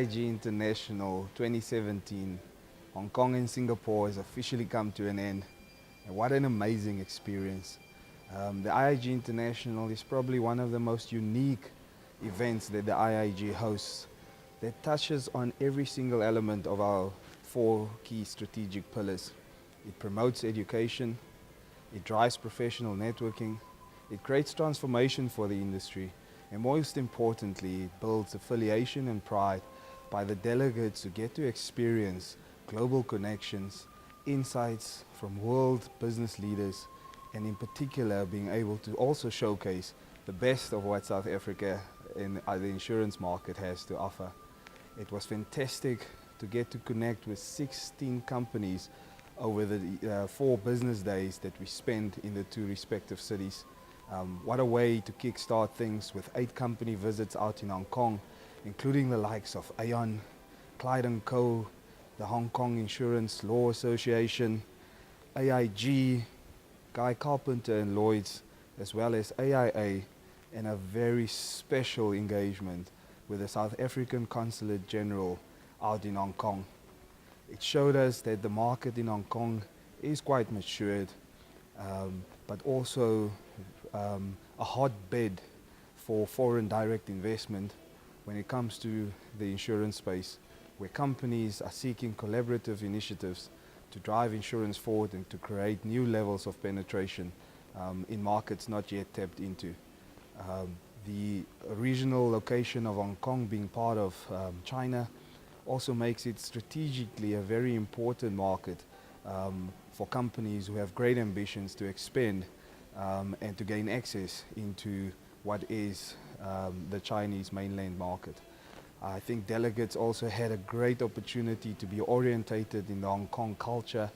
IIG International 2017, Hong Kong and Singapore has officially come to an end. And what an amazing experience. The IIG International is probably one of the most unique events that the IIG hosts that touches on every single element of our 4 key strategic pillars. It promotes education, it drives professional networking, it creates transformation for the industry, and most importantly, it builds affiliation and pride by the delegates who get to experience global connections, insights from world business leaders, and in particular being able to also showcase the best of what South Africa in the insurance market has to offer. It was fantastic to get to connect with 16 companies over the 4 business days that we spent in the 2 respective cities. What a way to kickstart things with 8 company visits out in Hong Kong, including the likes of Aon, Clyde & Co., the Hong Kong Insurance Law Association, IIG, Guy Carpenter and Lloyd's, as well as AIA, and a very special engagement with the South African Consulate General out in Hong Kong. It showed us that the market in Hong Kong is quite matured, but also a hotbed for foreign direct investment when it comes to the insurance space, where companies are seeking collaborative initiatives to drive insurance forward and to create new levels of penetration in markets not yet tapped into. The regional location of Hong Kong being part of China also makes it strategically a very important market for companies who have great ambitions to expand and to gain access into what is the Chinese mainland market. I think delegates also had a great opportunity to be orientated in the Hong Kong culture,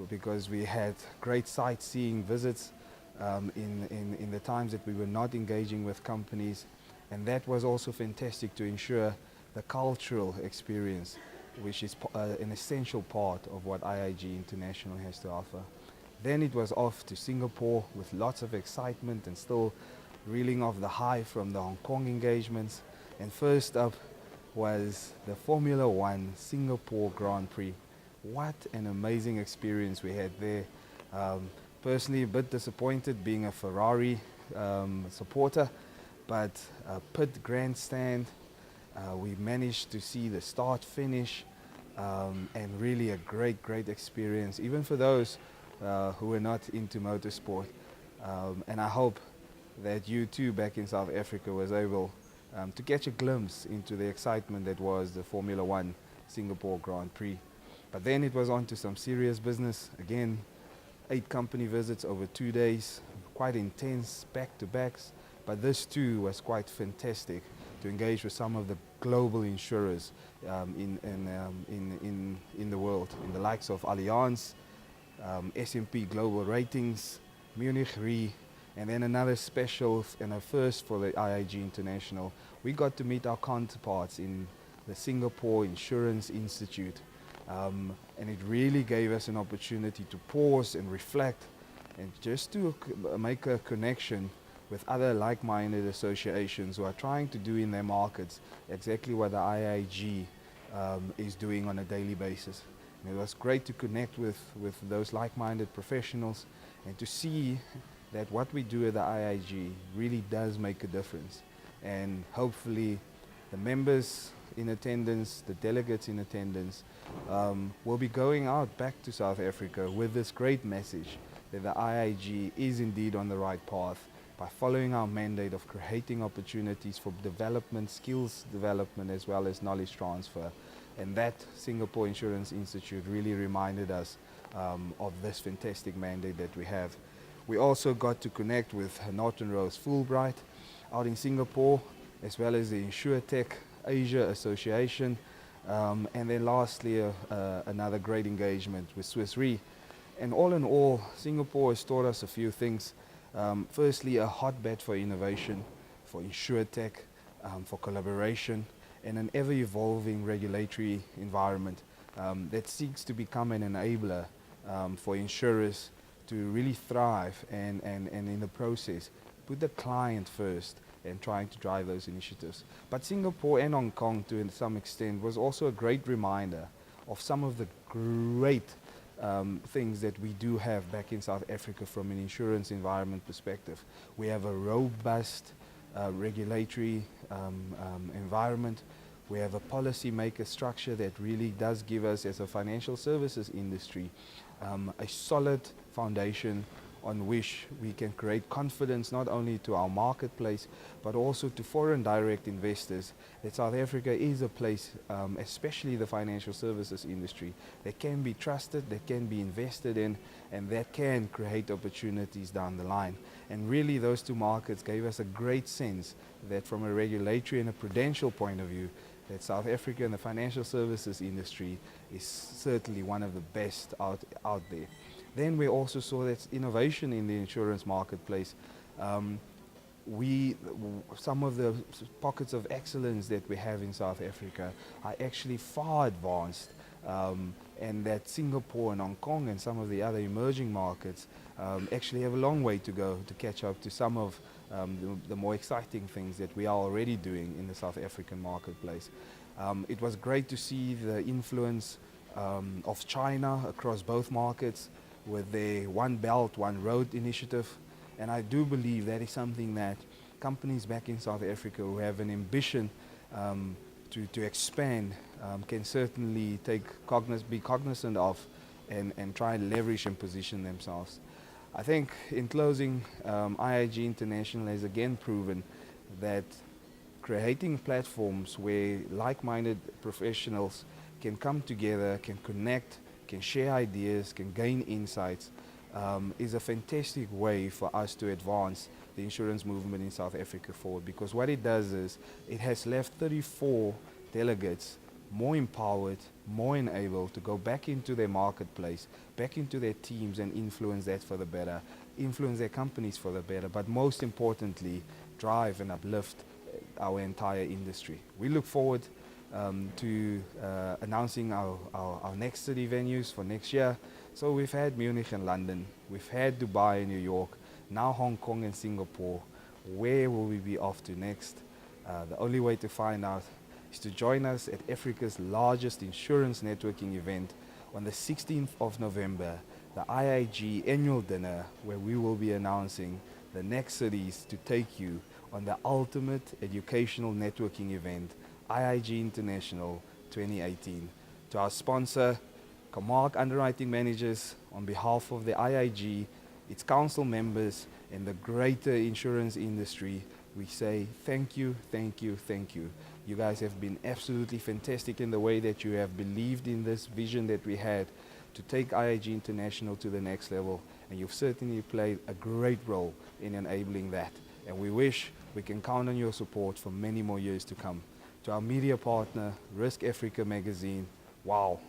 because we had great sightseeing visits in the times that we were not engaging with companies, and that was also fantastic to ensure the cultural experience, which is an essential part of what IIG International has to offer. Then it was off to Singapore with lots of excitement and still reeling off the high from the Hong Kong engagements. And first up was the Formula One Singapore Grand Prix. What an amazing experience we had there. Personally a bit disappointed being a Ferrari supporter, but a pit grandstand, we managed to see the start finish, and really a great experience, even for those who were not into motorsport. And I hope that you too back in South Africa was able to catch a glimpse into the excitement that was the Formula One Singapore Grand Prix. But then it was on to some serious business. Again, 8 company visits over 2 days, quite intense back-to-backs, but this too was quite fantastic to engage with some of the global insurers in the world, in the likes of Allianz, S&P Global Ratings, Munich Re, and then another special and a first for the IIG International. We got to meet our counterparts in the Singapore Insurance Institute, and it really gave us an opportunity to pause and reflect and just to make a connection with other like-minded associations who are trying to do in their markets exactly what the IIG is doing on a daily basis. And it was great to connect with those like-minded professionals and to see that what we do at the IIG really does make a difference. And hopefully the members in attendance, the delegates in attendance, will be going out back to South Africa with this great message that the IIG is indeed on the right path by following our mandate of creating opportunities for development, skills development, as well as knowledge transfer. And that Singapore Insurance Institute really reminded us of this fantastic mandate that we have. We also got to connect with Norton Rose Fulbright out in Singapore, as well as the InsurTech Asia Association, and then lastly another great engagement with Swiss Re. And all in all, Singapore has taught us a few things. Firstly, a hotbed for innovation, for InsurTech, for collaboration, and an ever-evolving regulatory environment that seeks to become an enabler for insurers to really thrive and in the process put the client first and trying to drive those initiatives. But Singapore and Hong Kong, to some extent, was also a great reminder of some of the great things that we do have back in South Africa from an insurance environment perspective. We have a robust regulatory environment. We have a policy maker structure that really does give us, as a financial services industry, a solid foundation on which we can create confidence not only to our marketplace but also to foreign direct investors that South Africa is a place, especially the financial services industry, that can be trusted, that can be invested in, and that can create opportunities down the line. And really those two markets gave us a great sense that from a regulatory and a prudential point of view, that South Africa and the financial services industry is certainly one of the best out there. Then we also saw that innovation in the insurance marketplace. Some of the pockets of excellence that we have in South Africa are actually far advanced, and that Singapore and Hong Kong and some of the other emerging markets actually have a long way to go to catch up to some of the more exciting things that we are already doing in the South African marketplace. It was great to see the influence of China across both markets with their One Belt, One Road initiative. And I do believe that is something that companies back in South Africa who have an ambition to expand can certainly be cognizant of and try and leverage and position themselves. I think in closing, IIG International has again proven that creating platforms where like-minded professionals can come together, can connect, can share ideas, can gain insights, is a fantastic way for us to advance the insurance movement in South Africa forward. Because what it does is it has left 34 delegates more empowered, more enabled to go back into their marketplace, back into their teams and influence that for the better, influence their companies for the better, but most importantly, drive and uplift our entire industry. We look forward to announcing our next city venues for next year. So we've had Munich and London, we've had Dubai and New York, now Hong Kong and Singapore. Where will we be off to next? The only way to find out is to join us at Africa's largest insurance networking event on the 16th of November, the IIG annual dinner, where we will be announcing the next cities to take you on the ultimate educational networking event, IIG International 2018. To our sponsor, Camargue Underwriting Managers, on behalf of the IIG, its council members and the greater insurance industry, we say thank you, thank you, thank you. You guys have been absolutely fantastic in the way that you have believed in this vision that we had to take IIG International to the next level, and you've certainly played a great role in enabling that. And we wish we can count on your support for many more years to come. To our media partner, RISKAFRICA magazine, wow,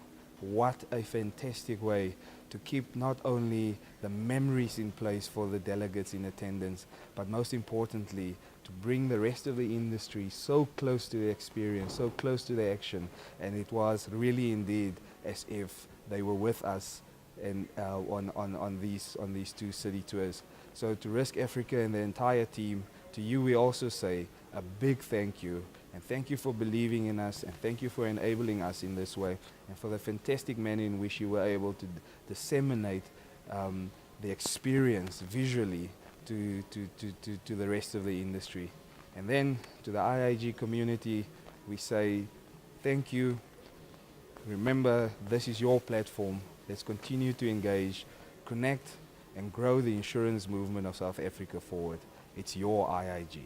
what a fantastic way to keep not only the memories in place for the delegates in attendance, but most importantly, to bring the rest of the industry so close to the experience, so close to the action. And it was really indeed as if they were with us and on these two city tours. So to RISKAFRICA and the entire team, to you we also say a big thank you. And thank you for believing in us, and thank you for enabling us in this way, and for the fantastic manner in which you were able to disseminate the experience visually to the rest of the industry. And then to the IIG community, we say thank you. Remember, this is your platform. Let's continue to engage, connect, and grow the insurance movement of South Africa forward. It's your IIG.